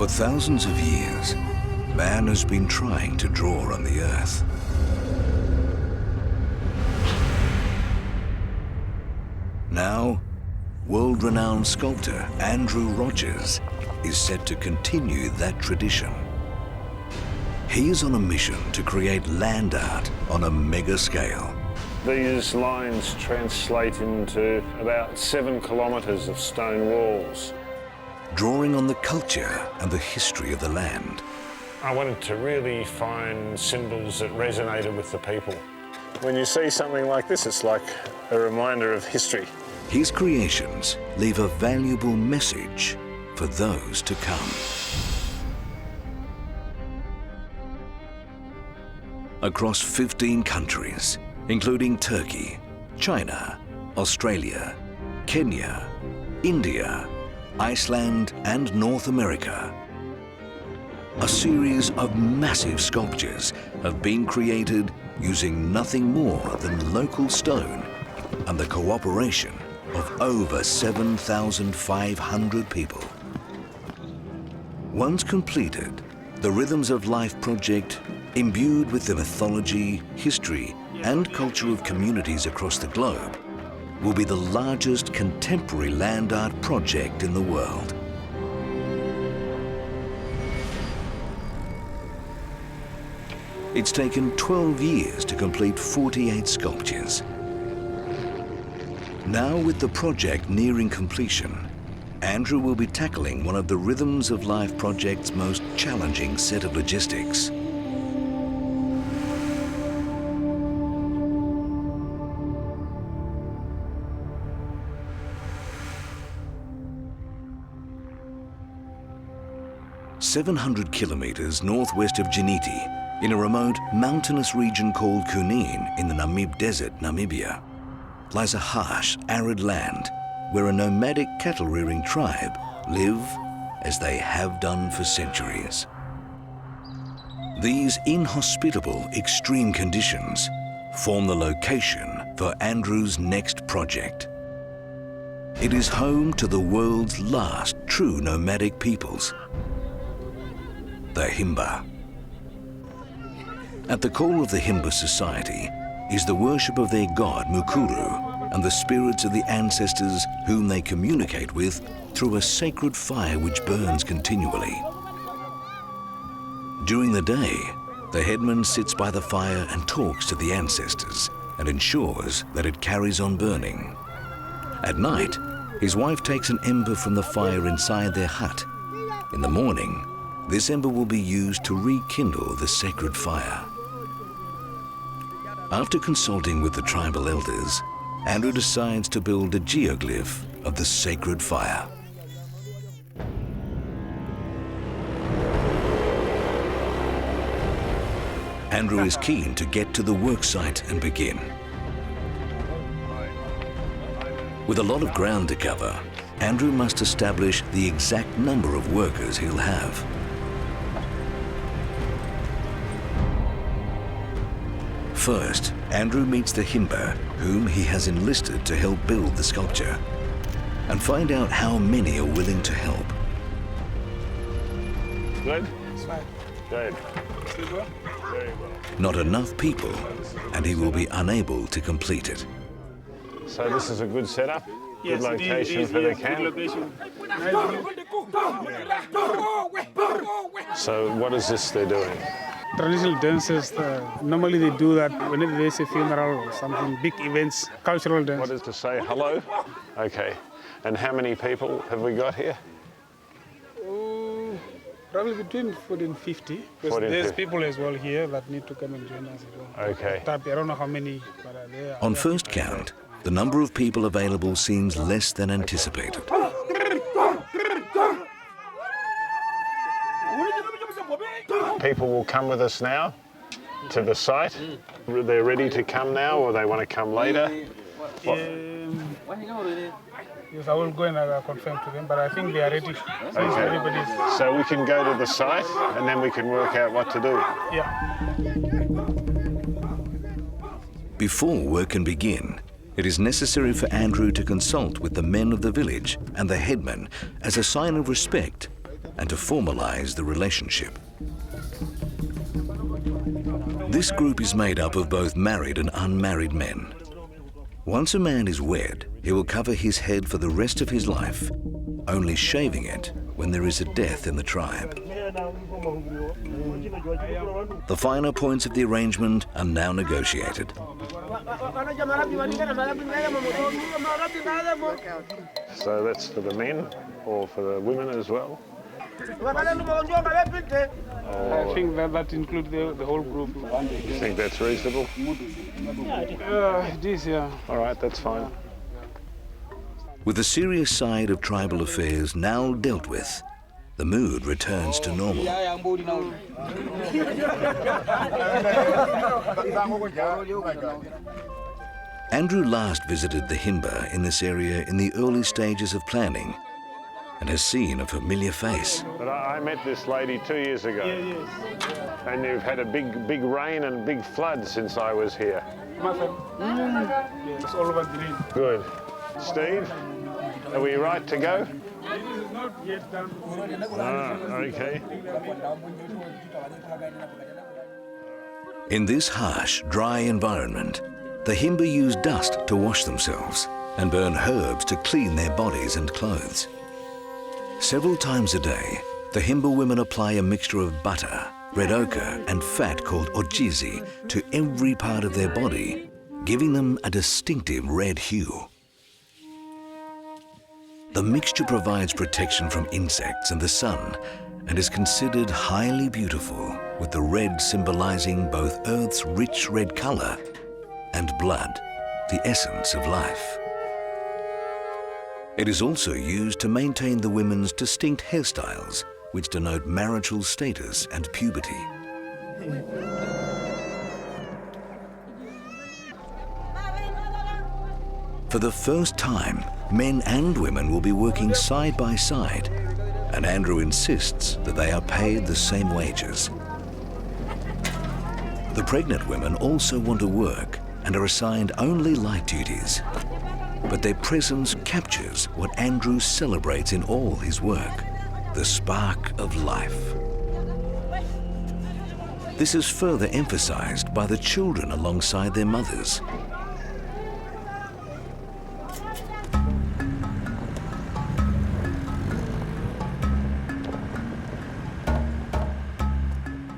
For thousands of years, man has been trying to draw on the earth. Now, world-renowned sculptor Andrew Rogers is set to continue that tradition. He is on a mission to create land art on a mega scale. These lines translate into about 7 kilometres of stone walls. Drawing on the culture and the history of the land. I wanted to really find symbols that resonated with the people. When you see something like this, it's like a reminder of history. His creations leave a valuable message for those to come. Across 15 countries, including Turkey, China, Australia, Kenya, India, Iceland and North America, a series of massive sculptures have been created using nothing more than local stone and the cooperation of over 7,500 people. Once completed, the Rhythms of Life project, imbued with the mythology, history and culture of communities across the globe, will be the largest contemporary land art project in the world. It's taken 12 years to complete 48 sculptures. Now, with the project nearing completion, Andrew will be tackling one of the Rhythms of Life project's most challenging set of logistics. "700 kilometers northwest of Djiniti, in a remote mountainous region called Kunene in the Namib Desert, Namibia, lies a harsh, arid land where a nomadic cattle-rearing tribe live as they have done for centuries. These inhospitable, extreme conditions form the location for Andrew's next project. It is home to the world's last true nomadic peoples, the Himba. At the core of the Himba society is the worship of their god Mukuru and the spirits of the ancestors whom they communicate with through a sacred fire which burns continually. During the day, the headman sits by the fire and talks to the ancestors and ensures that it carries on burning. At night, his wife takes an ember from the fire inside their hut. In the morning, this ember will be used to rekindle the sacred fire. After consulting with the tribal elders, Andrew decides to build a geoglyph of the sacred fire. Andrew is keen to get to the worksite and begin. With a lot of ground to cover, Andrew must establish the exact number of workers he'll have. First, Andrew meets the Himba, whom he has enlisted to help build the sculpture, and find out how many are willing to help. Good? It's fine. Good. Still well? Very well. Not enough people, and he will be unable to complete it. So this is a good setup? Yes, good location it is, for the yes, camp? good location. So what is this they're doing? Traditional dances, normally they do that whenever there's a funeral or something, big events, cultural dance. What is to say hello? Okay. And how many people have we got here? Probably between 40 and 50. Because 40 and there's 50. people as well here that need to come and join us as well. Okay. I don't know how many, but they are. On first count, the number of people available seems less than anticipated. People will come with us now to the site. They're ready to come now, or they want to come later? Yes, I will go and confirm to them, but I think they are ready. So everybody's... So we can go to the site and then we can work out what to do. Yeah. Before work can begin, it is necessary for Andrew to consult with the men of the village and the headman as a sign of respect and to formalize the relationship. This group is made up of both married and unmarried men. Once a man is wed, he will cover his head for the rest of his life, only shaving it when there is a death in the tribe. The finer points of the arrangement are now negotiated. So that's for the men or for the women as well? I think that includes the whole group. You think that's reasonable? It is, yeah. All right, that's fine. With the serious side of tribal affairs now dealt with, the mood returns to normal. Andrew last visited the Himba in this area in the early stages of planning and has seen a familiar face. But I met this lady 2 years ago. And you've had a big rain and big flood since I was here. It's all over green. Good. Steve, are we right to go? This is not yet done. Okay. In this harsh, dry environment, the Himba use dust to wash themselves and burn herbs to clean their bodies and clothes. Several times a day, the Himba women apply a mixture of butter, red ochre and fat called ojizi to every part of their body, giving them a distinctive red hue. The mixture provides protection from insects and the sun and is considered highly beautiful, with the red symbolizing both Earth's rich red color and blood, the essence of life. It is also used to maintain the women's distinct hairstyles, which denote marital status and puberty. For the first time, men and women will be working side by side, and Andrew insists that they are paid the same wages. The pregnant women also want to work and are assigned only light duties. But their presence captures what Andrew celebrates in all his work, the spark of life. This is further emphasized by the children alongside their mothers.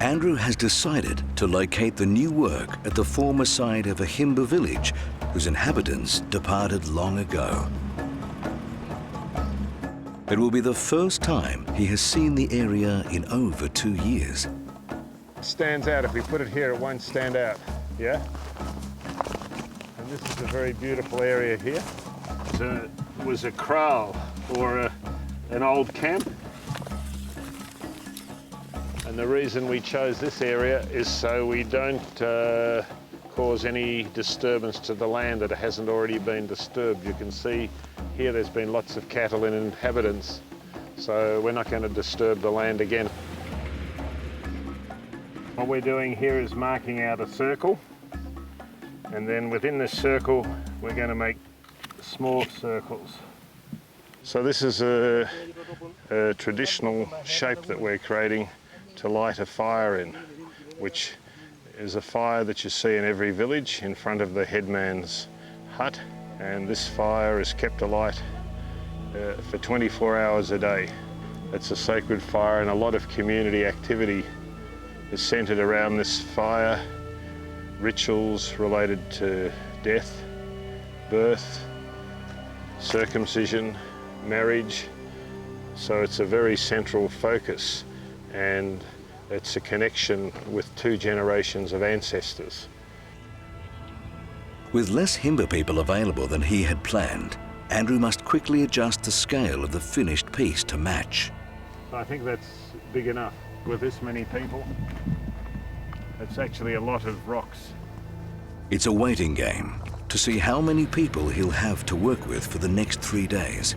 Andrew has decided to locate the new work at the former site of a Himba village whose inhabitants departed long ago. It will be the first time he has seen the area in over 2 years. It stands out. If we put it here, it won't stand out. Yeah? And this is a very beautiful area here. It was a kraal, or an old camp. And the reason we chose this area is so we don't cause any disturbance to the land that hasn't already been disturbed. You can see here there's been lots of cattle and inhabitants, so we're not going to disturb the land again. What we're doing here is marking out a circle, and then within this circle we're going to make small circles. So this is a traditional shape that we're creating to light a fire in, which is a fire that you see in every village in front of the headman's hut, and this fire is kept alight for 24 hours a day. It's a sacred fire, and a lot of community activity is centered around this fire. Rituals related to death, birth, circumcision, marriage. So it's a very central focus, and it's a connection with 2 generations of ancestors. With less Himba people available than he had planned, Andrew must quickly adjust the scale of the finished piece to match. I think that's big enough. With this many people, it's actually a lot of rocks. It's a waiting game to see how many people he'll have to work with for the next 3 days.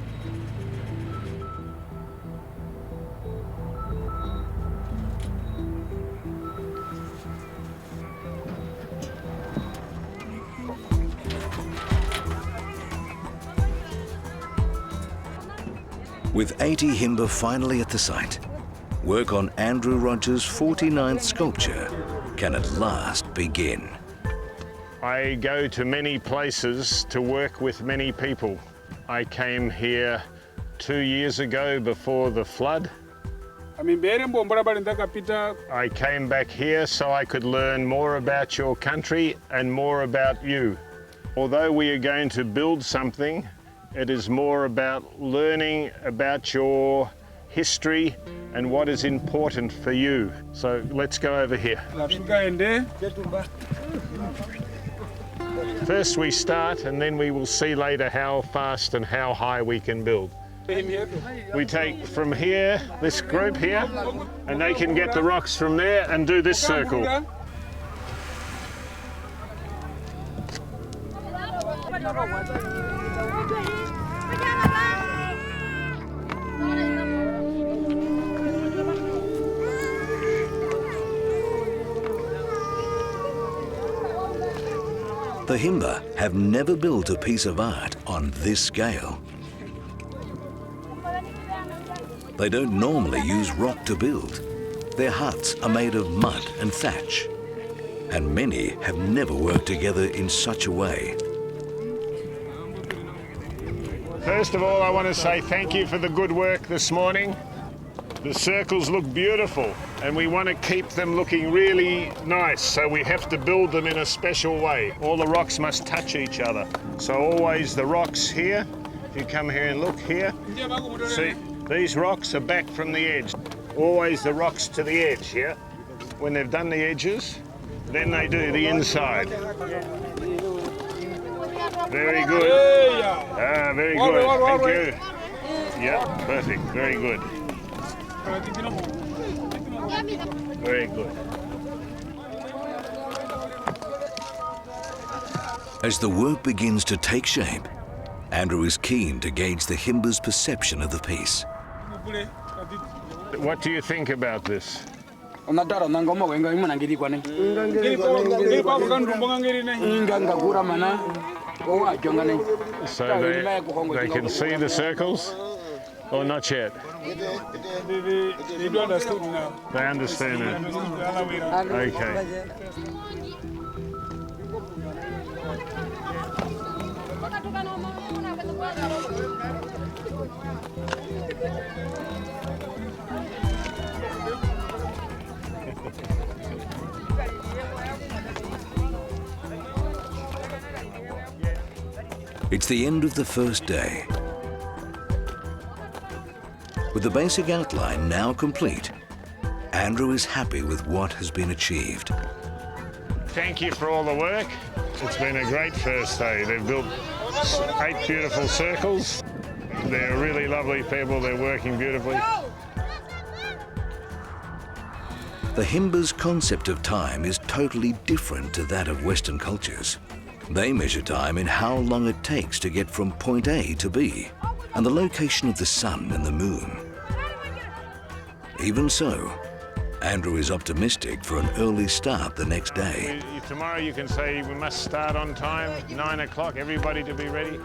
With 80 Himba finally at the site, work on Andrew Rogers' 49th sculpture can at last begin. I go to many places to work with many people. I came here 2 years ago before the flood. I came back here so I could learn more about your country and more about you. Although we are going to build something, it is more about learning about your history and what is important for you. So let's go over here. First we start, and then we will see later how fast and how high we can build. We take from here, this group here, and they can get the rocks from there and do this circle. The Himba have never built a piece of art on this scale. They don't normally use rock to build. Their huts are made of mud and thatch, and many have never worked together in such a way. First of all, I want to say thank you for the good work this morning. The circles look beautiful, and we want to keep them looking really nice, so we have to build them in a special way. All the rocks must touch each other. So always the rocks here, if you come here and look here, see, these rocks are back from the edge. Always the rocks to the edge, yeah? When they've done the edges, then they do the inside. Very good. Ah, very good. Thank you. Yeah, perfect. Very good. Very good. As the work begins to take shape, Andrew is keen to gauge the Himba's perception of the piece. What do you think about this? So they can see the circles? Or not yet? They do understand now. They understand it. Okay. It's the end of the first day. With the basic outline now complete, Andrew is happy with what has been achieved. Thank you for all the work. It's been a great first day. They've built 8 beautiful circles. They're really lovely people. They're working beautifully. The Himba's concept of time is totally different to that of Western cultures. They measure time in how long it takes to get from point A to B, and the location of the sun and the moon. Even so, Andrew is optimistic for an early start the next day. Tomorrow you can say we must start on time, 9 o'clock, everybody to be ready.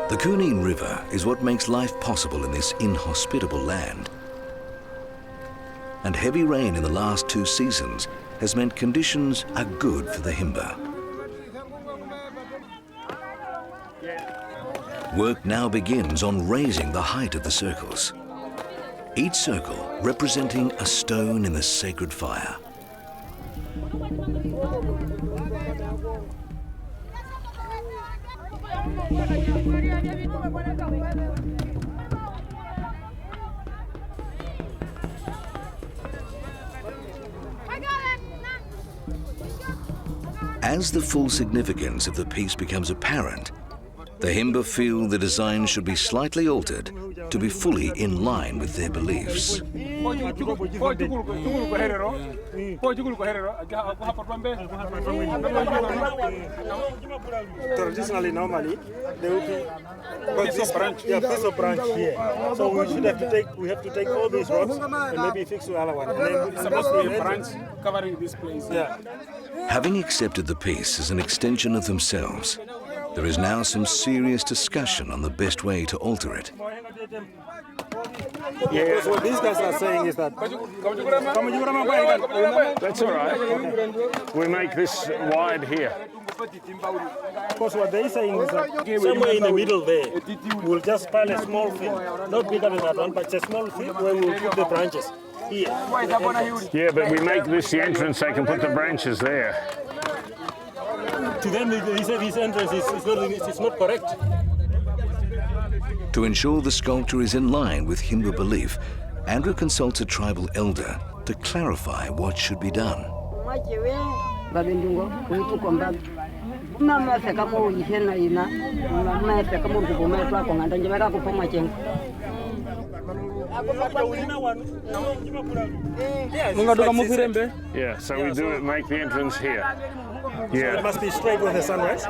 The Cunene River is what makes life possible in this inhospitable land. And heavy rain in the last 2 seasons has meant conditions are good for the Himba. Work now begins on raising the height of the circles. Each circle representing a stone in the sacred fire. As the full significance of the piece becomes apparent, The Himba feel the design should be slightly altered to be fully in line with their beliefs. Traditionally, normally, they would be piece of branch here. So we have to take all these rocks and maybe fix the other one. And then It's supposed to be a branch covering this place. yeah. Having accepted the piece as an extension of themselves, there is now some serious discussion on the best way to alter it. Because what these guys are saying is that That's all right. We make this wide here. because what they're saying is that somewhere in the middle there, we'll just pile a small field, not bigger than that one, but a small field where we'll put the branches here. Yeah, but we make this the entrance, they can put the branches there. To them, they say this entrance is not correct. To ensure the sculpture is in line with Himba belief, Andrew consults a tribal elder to clarify what should be done. Yeah, so we do it, make the entrance here. It Yeah, must be straight with the sunrise.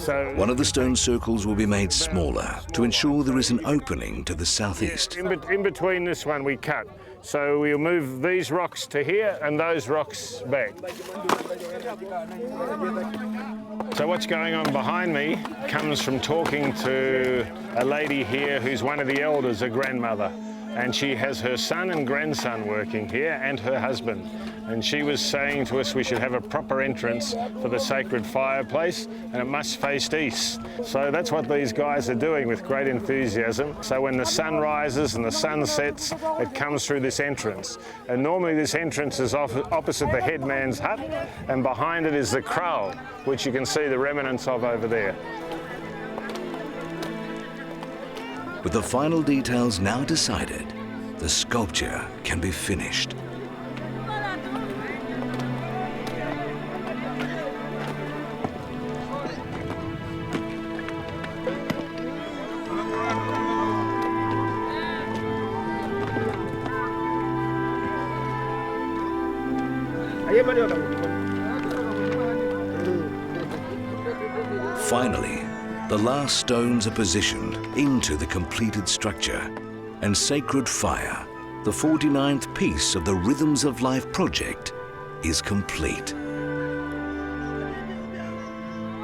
so One of the stone circles will be made smaller to ensure there is an opening to the southeast. in between this one we cut. So we'll move these rocks to here and those rocks back. So what's going on behind me comes from talking to a lady here who's one of the elders, a grandmother. And she has her son and grandson working here and her husband. And she was saying to us we should have a proper entrance for the sacred fireplace and it must face east. So that's what these guys are doing with great enthusiasm. So when the sun rises and the sun sets, it comes through this entrance. And normally this entrance is opposite the headman's hut and behind it is the kraal, which you can see the remnants of over there. With the final details now decided, the sculpture can be finished. Finally, the last stones are positioned into the completed structure, and Sacred Fire, the 49th piece of the Rhythms of Life project, is complete.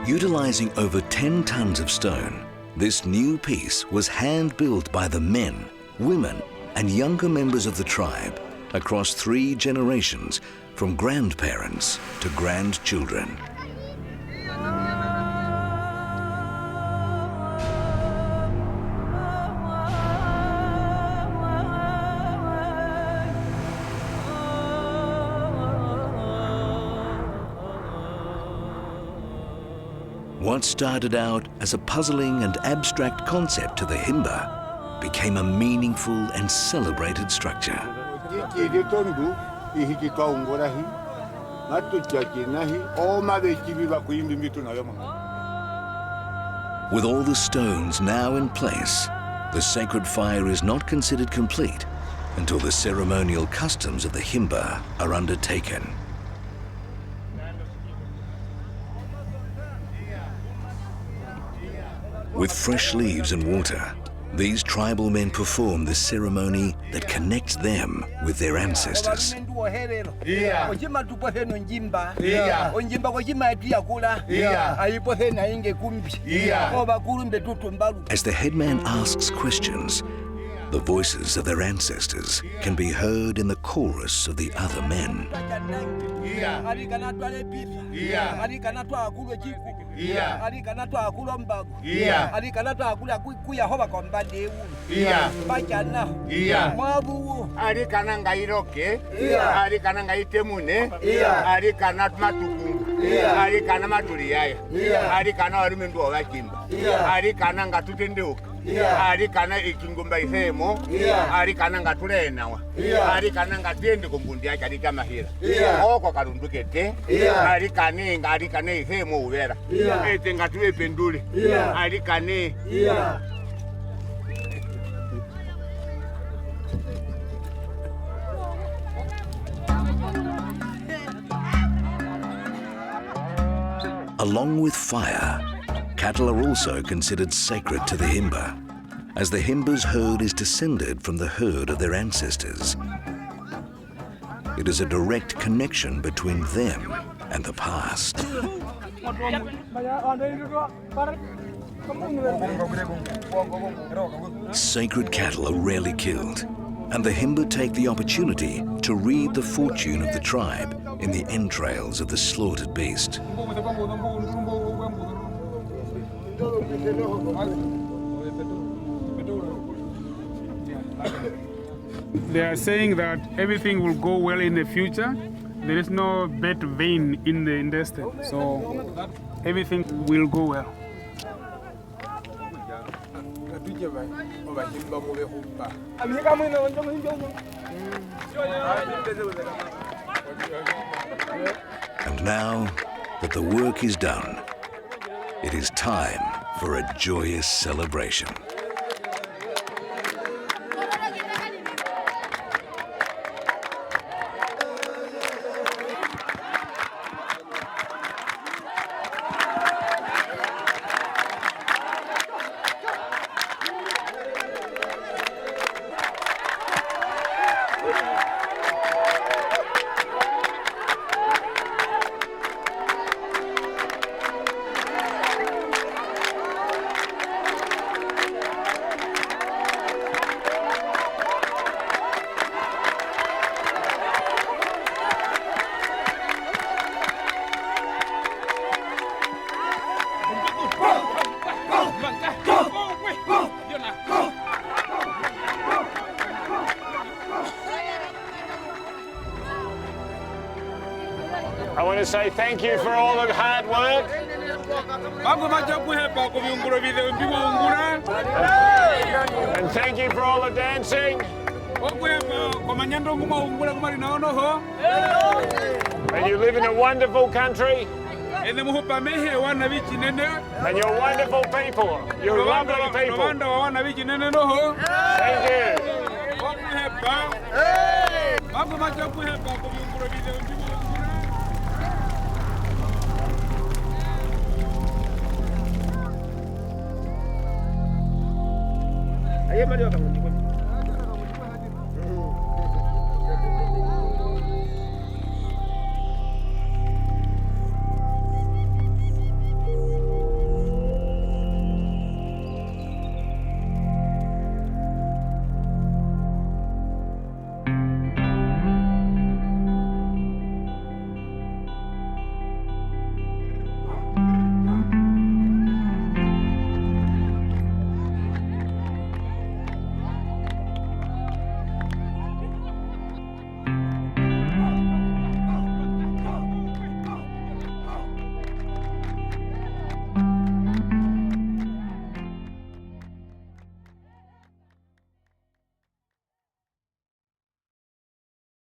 Utilizing over 10 tons of stone, this new piece was hand-built by the men, women, and younger members of the tribe across 3 generations, from grandparents to grandchildren. What started out as a puzzling and abstract concept to the Himba became a meaningful and celebrated structure. With all the stones now in place, the sacred fire is not considered complete until the ceremonial customs of the Himba are undertaken. With fresh leaves and water, these tribal men perform the ceremony that connects them with their ancestors. As the headman asks questions, the voices of their ancestors can be heard in the chorus of the other men. alikana ikingumba ihemo alikana ngatulenawa alikana ngatende kumbundi yake alikamahira oko kalundukete alikane ihemo uvera ete ngatuwe pendule alikane Along with fire, cattle are also considered sacred to the Himba, as the Himba's herd is descended from the herd of their ancestors. It is a direct connection between them and the past. Sacred cattle are rarely killed, and the Himba take the opportunity to read the fortune of the tribe in the entrails of the slaughtered beast. They are saying that everything will go well in the future. There is no bad vein in the intestine, so everything will go well. And now that the work is done, it is time for a joyous celebration. I want to say thank you for all the hard work. And thank you for all the dancing. And you live in a wonderful country. And you're wonderful people. You're lovely people. Thank you. Ayo, mari,